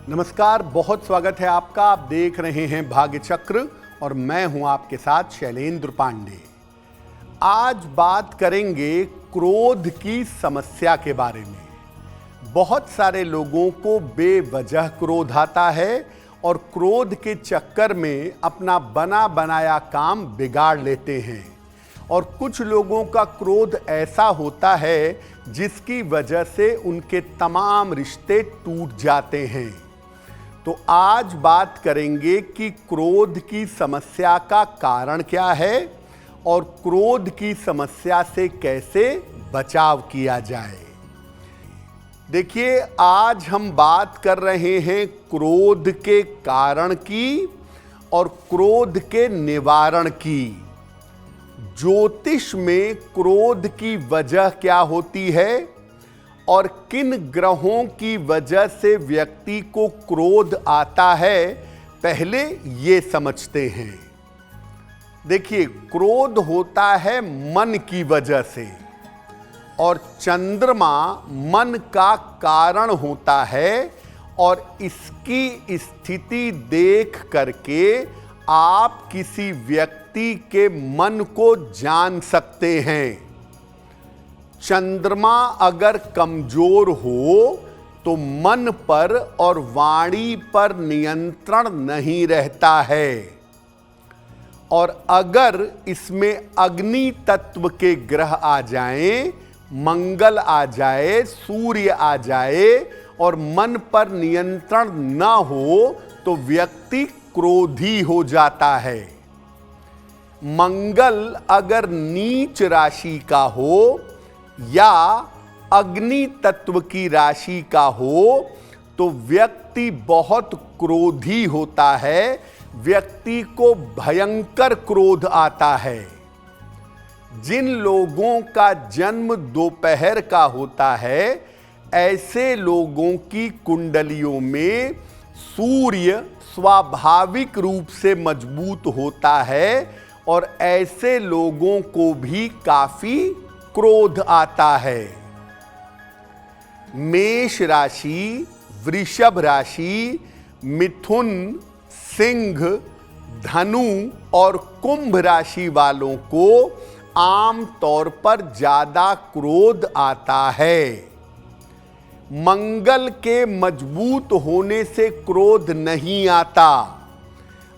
नमस्कार, बहुत स्वागत है आपका। आप देख रहे हैं भाग्य चक्र और मैं हूं आपके साथ शैलेंद्र पांडे। आज बात करेंगे क्रोध की समस्या के बारे में। बहुत सारे लोगों को बेवजह क्रोध आता है और क्रोध के चक्कर में अपना बना बनाया काम बिगाड़ लेते हैं। और कुछ लोगों का क्रोध ऐसा होता है जिसकी वजह से उनके तमाम रिश्ते टूट जाते हैं। तो आज बात करेंगे कि क्रोध की समस्या का कारण क्या है और क्रोध की समस्या से कैसे बचाव किया जाए। देखिए, आज हम बात कर रहे हैं क्रोध के कारण की और क्रोध के निवारण की। ज्योतिष में क्रोध की वजह क्या होती है और किन ग्रहों की वजह से व्यक्ति को क्रोध आता है, पहले ये समझते हैं। देखिए, क्रोध होता है मन की वजह से और चंद्रमा मन का कारण होता है और इसकी स्थिति देख करके आप किसी व्यक्ति के मन को जान सकते हैं। चंद्रमा अगर कमजोर हो तो मन पर और वाणी पर नियंत्रण नहीं रहता है। और अगर इसमें अग्नि तत्व के ग्रह आ जाएं, मंगल आ जाए, सूर्य आ जाए और मन पर नियंत्रण न हो तो व्यक्ति क्रोधी हो जाता है। मंगल अगर नीच राशि का हो या अग्नि तत्व की राशि का हो तो व्यक्ति बहुत क्रोधी होता है, व्यक्ति को भयंकर क्रोध आता है। जिन लोगों का जन्म दोपहर का होता है, ऐसे लोगों की कुंडलियों में सूर्य स्वाभाविक रूप से मजबूत होता है और ऐसे लोगों को भी काफी क्रोध आता है। मेष राशि, वृषभ राशि, मिथुन, सिंह, धनु और कुंभ राशि वालों को आम तौर पर ज्यादा क्रोध आता है। मंगल के मजबूत होने से क्रोध नहीं आता।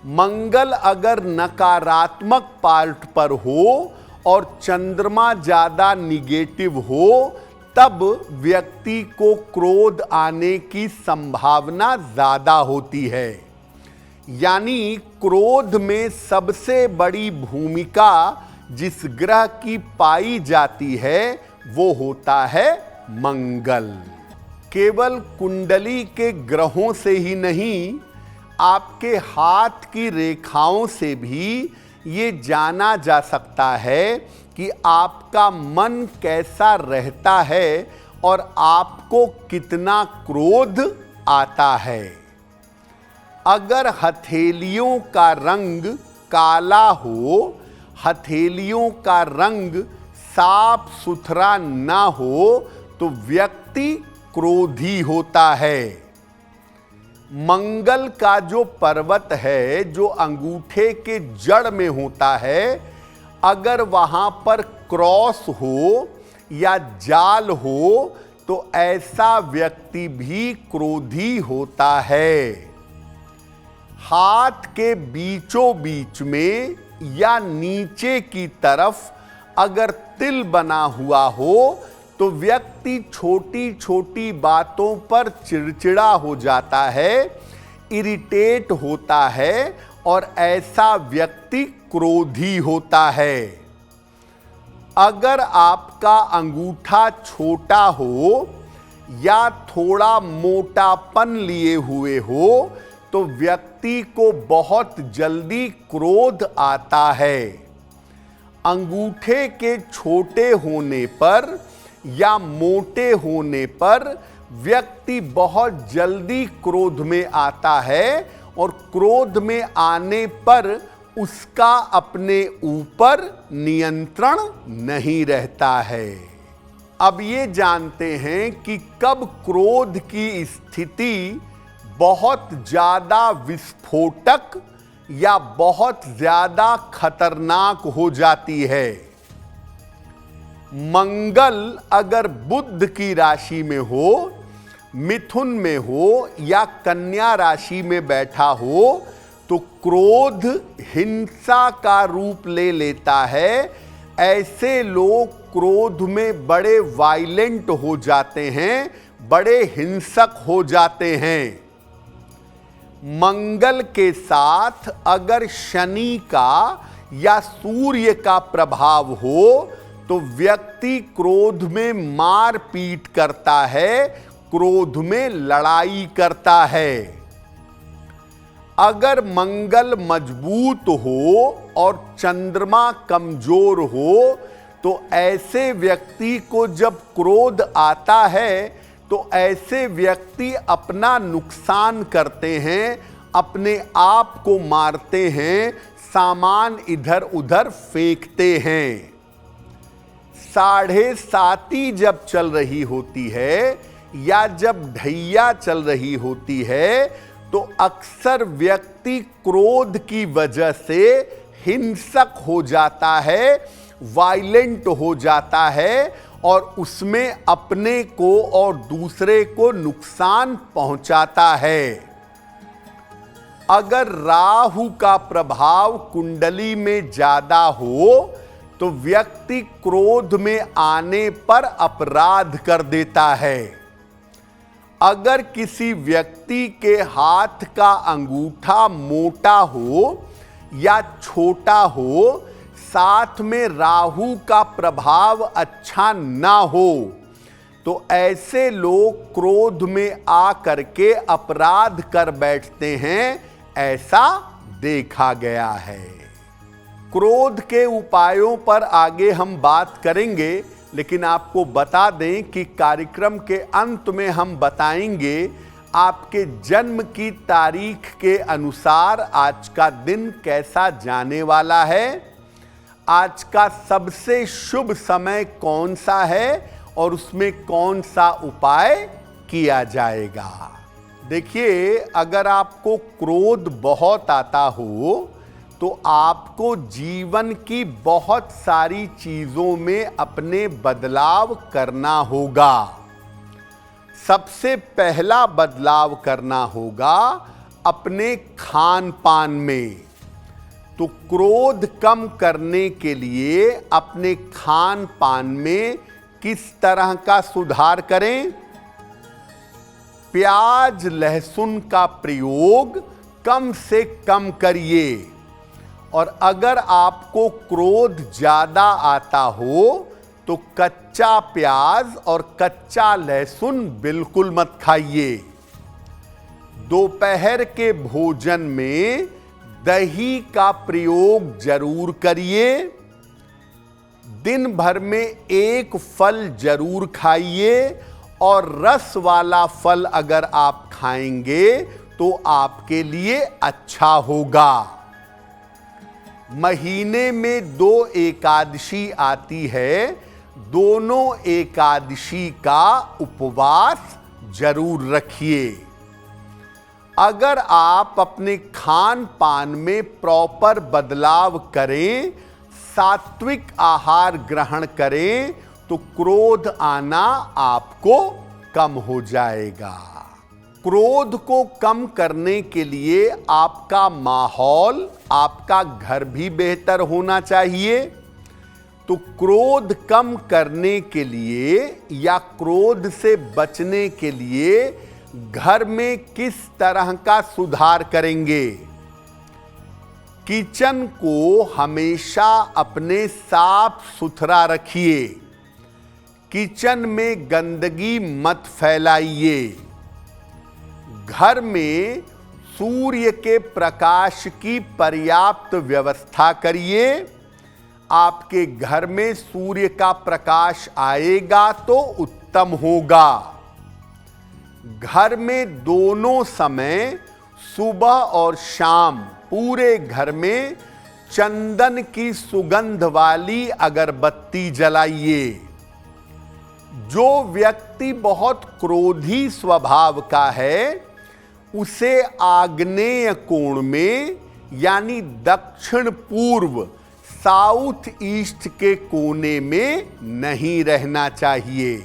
मंगल अगर नकारात्मक पार्ट पर हो और चंद्रमा ज्यादा निगेटिव हो तब व्यक्ति को क्रोध आने की संभावना ज्यादा होती है। यानी क्रोध में सबसे बड़ी भूमिका जिस ग्रह की पाई जाती है वो होता है मंगल। केवल कुंडली के ग्रहों से ही नहीं, आपके हाथ की रेखाओं से भी ये जाना जा सकता है कि आपका मन कैसा रहता है और आपको कितना क्रोध आता है। अगर हथेलियों का रंग काला हो, हथेलियों का रंग साफ सुथरा ना हो तो व्यक्ति क्रोधी होता है। मंगल का जो पर्वत है, जो अंगूठे के जड़ में होता है, अगर वहां पर क्रॉस हो या जाल हो तो ऐसा व्यक्ति भी क्रोधी होता है। हाथ के बीचों बीच में या नीचे की तरफ अगर तिल बना हुआ हो तो व्यक्ति छोटी छोटी बातों पर चिड़चिड़ा हो जाता है, इरिटेट होता है और ऐसा व्यक्ति क्रोधी होता है। अगर आपका अंगूठा छोटा हो या थोड़ा मोटापन लिए हुए हो तो व्यक्ति को बहुत जल्दी क्रोध आता है। अंगूठे के छोटे होने पर या मोटे होने पर व्यक्ति बहुत जल्दी क्रोध में आता है और क्रोध में आने पर उसका अपने ऊपर नियंत्रण नहीं रहता है। अब ये जानते हैं कि कब क्रोध की स्थिति बहुत ज्यादा विस्फोटक या बहुत ज्यादा खतरनाक हो जाती है। मंगल अगर बुध की राशि में हो, मिथुन में हो या कन्या राशि में बैठा हो तो क्रोध हिंसा का रूप ले लेता है। ऐसे लोग क्रोध में बड़े वायलेंट हो जाते हैं, बड़े हिंसक हो जाते हैं। मंगल के साथ अगर शनि का या सूर्य का प्रभाव हो तो व्यक्ति क्रोध में मार पीट करता है, क्रोध में लड़ाई करता है। अगर मंगल मजबूत हो और चंद्रमा कमजोर हो तो ऐसे व्यक्ति को जब क्रोध आता है तो ऐसे व्यक्ति अपना नुकसान करते हैं, अपने आप को मारते हैं, सामान इधर उधर फेंकते हैं। 7:30 जब चल रही होती है या जब ढैया चल रही होती है तो अक्सर व्यक्ति क्रोध की वजह से हिंसक हो जाता है, वायलेंट हो जाता है और उसमें अपने को और दूसरे को नुकसान पहुंचाता है। अगर राहु का प्रभाव कुंडली में ज्यादा हो तो व्यक्ति क्रोध में आने पर अपराध कर देता है। अगर किसी व्यक्ति के हाथ का अंगूठा मोटा हो या छोटा हो, साथ में राहु का प्रभाव अच्छा ना हो तो ऐसे लोग क्रोध में आ करके अपराध कर बैठते हैं, ऐसा देखा गया है। क्रोध के उपायों पर आगे हम बात करेंगे, लेकिन आपको बता दें कि कार्यक्रम के अंत में हम बताएंगे आपके जन्म की तारीख के अनुसार आज का दिन कैसा जाने वाला है, आज का सबसे शुभ समय कौन सा है और उसमें कौन सा उपाय किया जाएगा। देखिए, अगर आपको क्रोध बहुत आता हो तो आपको जीवन की बहुत सारी चीजों में अपने बदलाव करना होगा। सबसे पहला बदलाव करना होगा अपने खान पान में। तो क्रोध कम करने के लिए अपने खान पान में किस तरह का सुधार करें? प्याज लहसुन का प्रयोग कम से कम करिए। और अगर आपको क्रोध ज्यादा आता हो तो कच्चा प्याज और कच्चा लहसुन बिल्कुल मत खाइए। दोपहर के भोजन में दही का प्रयोग जरूर करिए। दिन भर में एक फल जरूर खाइए और रस वाला फल अगर आप खाएंगे तो आपके लिए अच्छा होगा। महीने में 2 एकादशी आती है, दोनों एकादशी का उपवास जरूर रखिए। अगर आप अपने खान पान में प्रॉपर बदलाव करें, सात्विक आहार ग्रहण करें तो क्रोध आना आपको कम हो जाएगा। क्रोध को कम करने के लिए आपका माहौल, आपका घर भी बेहतर होना चाहिए। तो क्रोध कम करने के लिए या क्रोध से बचने के लिए घर में किस तरह का सुधार करेंगे? किचन को हमेशा अपने साफ सुथरा रखिए। किचन में गंदगी मत फैलाइए। घर में सूर्य के प्रकाश की पर्याप्त व्यवस्था करिए। आपके घर में सूर्य का प्रकाश आएगा तो उत्तम होगा। घर में दोनों समय सुबह और शाम पूरे घर में चंदन की सुगंध वाली अगरबत्ती जलाइए। जो व्यक्ति बहुत क्रोधी स्वभाव का है उसे आग्नेय कोण में यानी दक्षिण पूर्व साउथ ईस्ट के कोने में नहीं रहना चाहिए।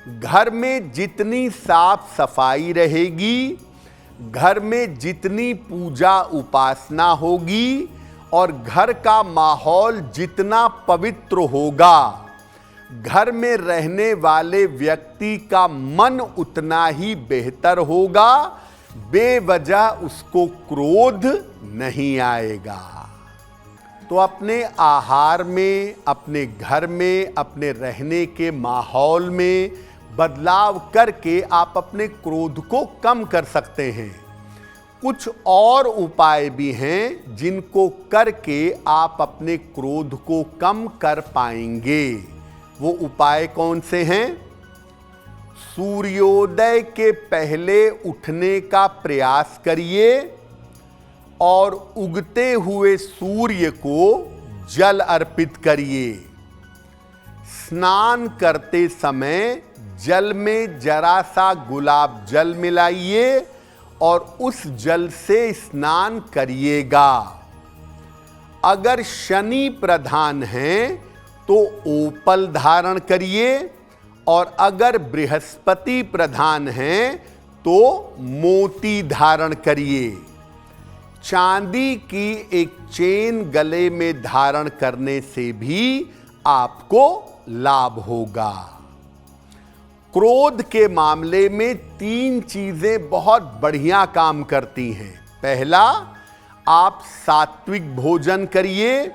घर में जितनी साफ सफाई रहेगी, घर में जितनी पूजा उपासना होगी और घर का माहौल जितना पवित्र होगा, घर में रहने वाले व्यक्ति का मन उतना ही बेहतर होगा, बेवजह उसको क्रोध नहीं आएगा। तो अपने आहार में, अपने घर में, अपने रहने के माहौल में बदलाव करके आप अपने क्रोध को कम कर सकते हैं। कुछ और उपाय भी हैं जिनको करके आप अपने क्रोध को कम कर पाएंगे। वो उपाय कौन से हैं? सूर्योदय के पहले उठने का प्रयास करिए और उगते हुए सूर्य को जल अर्पित करिए। स्नान करते समय जल में जरा सा गुलाब जल मिलाइए और उस जल से स्नान करिएगा। अगर शनि प्रधान हैं तो ओपल धारण करिए और अगर बृहस्पति प्रधान हैं तो मोती धारण करिए। चांदी की एक चेन गले में धारण करने से भी आपको लाभ होगा। क्रोध के मामले में 3 चीजें बहुत बढ़िया काम करती हैं। पहला, आप सात्विक भोजन करिए।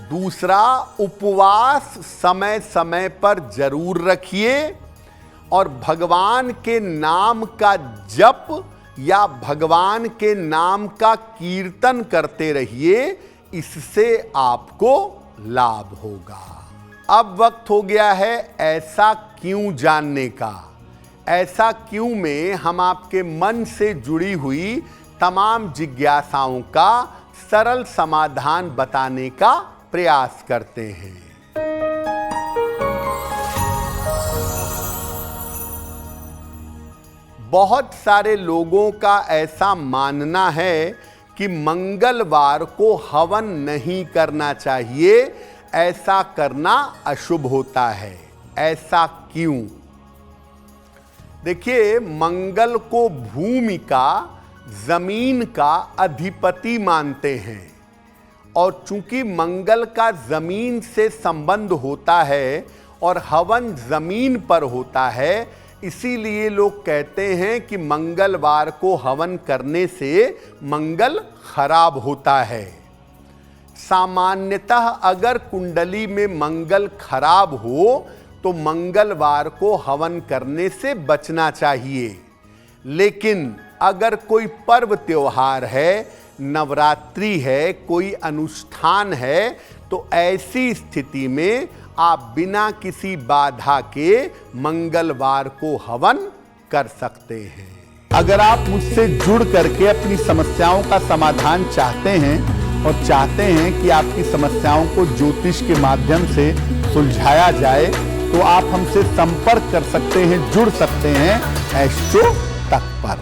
दूसरा, उपवास समय समय पर जरूर रखिए और भगवान के नाम का जप या भगवान के नाम का कीर्तन करते रहिए, इससे आपको लाभ होगा। अब वक्त हो गया है ऐसा क्यों जानने का। ऐसा क्यों में हम आपके मन से जुड़ी हुई तमाम जिज्ञासाओं का सरल समाधान बताने का प्रयास करते हैं। बहुत सारे लोगों का ऐसा मानना है कि मंगलवार को हवन नहीं करना चाहिए, ऐसा करना अशुभ होता है। ऐसा क्यों? देखिए, मंगल को भूमि का, जमीन का अधिपति मानते हैं और चूंकि मंगल का जमीन से संबंध होता है और हवन जमीन पर होता है, इसीलिए लोग कहते हैं कि मंगलवार को हवन करने से मंगल खराब होता है। सामान्यतः अगर कुंडली में मंगल खराब हो तो मंगलवार को हवन करने से बचना चाहिए। लेकिन अगर कोई पर्व त्योहार है, नवरात्रि है, कोई अनुष्ठान है, तो ऐसी स्थिति में आप बिना किसी बाधा के मंगलवार को हवन कर सकते हैं। अगर आप मुझसे जुड़ करके अपनी समस्याओं का समाधान चाहते हैं और चाहते हैं कि आपकी समस्याओं को ज्योतिष के माध्यम से सुलझाया जाए, तो आप हमसे संपर्क कर सकते हैं, जुड़ सकते हैं एस्ट्रो तक पर।